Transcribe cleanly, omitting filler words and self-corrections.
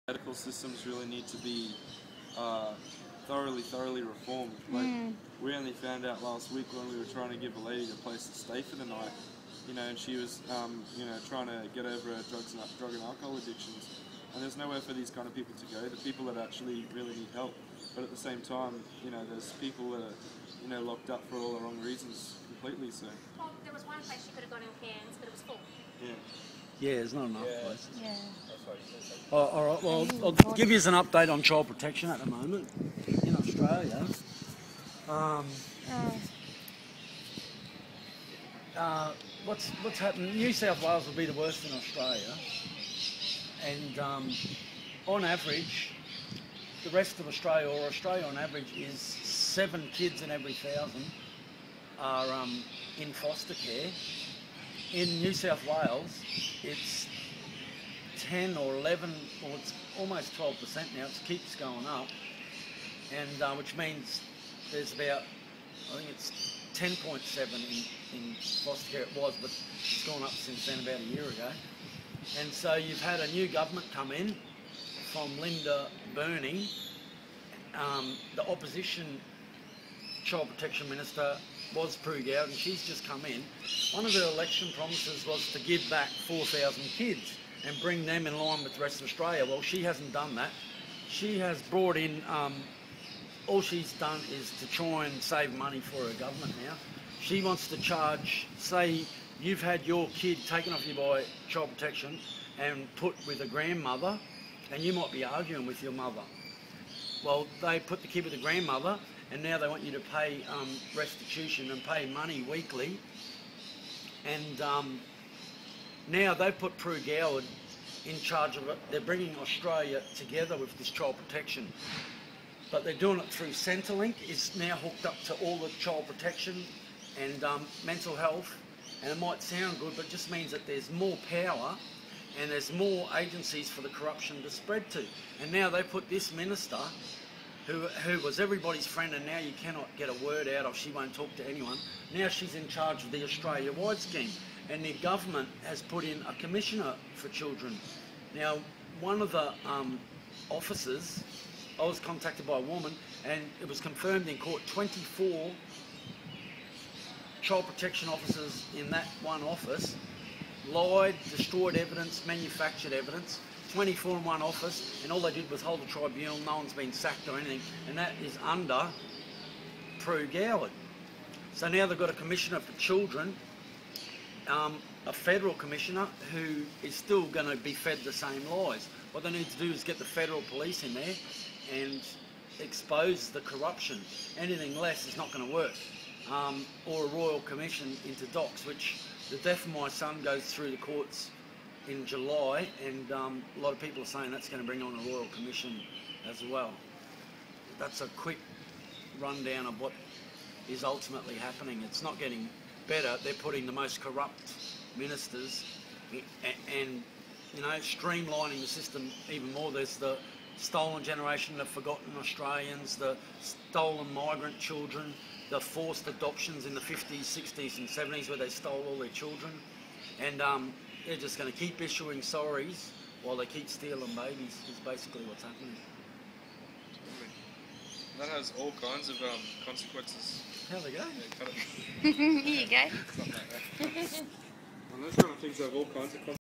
medical systems really need to be thoroughly reformed. Like, we only found out last week when we were trying to give a lady a place to stay for the night, and she was, trying to get over her drug and alcohol addictions. And there's nowhere for these kind of people to go, the people that actually really need help. But at the same time, there's people that are, locked up for all the wrong reasons completely. So. Well, there was one place she could have gone in Cairns, but it was full. Yeah. Yeah, there's not enough places. Yeah. All right, well, I'll give you an update on child protection at the moment in Australia. What's happening? New South Wales will be the worst in Australia, and on average, the rest of Australia, or Australia on average, is 7 kids in every 1,000 are in foster care. In New South Wales, it's 10 or 11, or it's almost 12% now. It keeps going up, and which means there's about, I think it's 10.7 in foster care. It was, but it's gone up since then, about a year ago. And so you've had a new government come in from Linda Burney. The opposition child protection minister was Prue Gowden, and she's just come in. One of her election promises was to give back 4,000 kids and bring them in line with the rest of Australia. Well, she hasn't done that. She has brought in, all she's done is to try and save money for her government now. She wants to charge, say you've had your kid taken off you by child protection and put with a grandmother, and you might be arguing with your mother. Well, they put the kid with a grandmother, and now they want you to pay restitution and pay money weekly. And now they've put Prue Gowden in charge of it. They're bringing Australia together with this child protection. But they're doing it through Centrelink, is now hooked up to all the child protection and mental health. And it might sound good, but it just means that there's more power and there's more agencies for the corruption to spread to. And now they put this minister, who was everybody's friend, and now you cannot get a word out of, she won't talk to anyone. Now she's in charge of the Australia-wide scheme. And the government has put in a commissioner for children. Now, one of the officers, I was contacted by a woman, and it was confirmed in court, 24 child protection officers in that one office lied, destroyed evidence, manufactured evidence. 24 in one office, and all they did was hold a tribunal. No one's been sacked or anything, and that is under Prue Gowden. So now they've got a commissioner for children, a federal commissioner who is still going to be fed the same lies. What they need to do is get the federal police in there and expose the corruption. Anything less is not going to work. Or a royal commission into docs, which the death of my son goes through the courts in July, and a lot of people are saying that's going to bring on a royal commission as well. That's a quick rundown of what is ultimately happening. It's not getting better. They're putting the most corrupt ministers and streamlining the system even more. There's the stolen generation, the forgotten Australians, the stolen migrant children, the forced adoptions in the 50s, 60s and 70s where they stole all their children, and they're just going to keep issuing sorries while they keep stealing babies, is basically what's happening. That has all kinds of consequences. How'd they go? Here you go. Well, those kind of things have all kinds of consequences.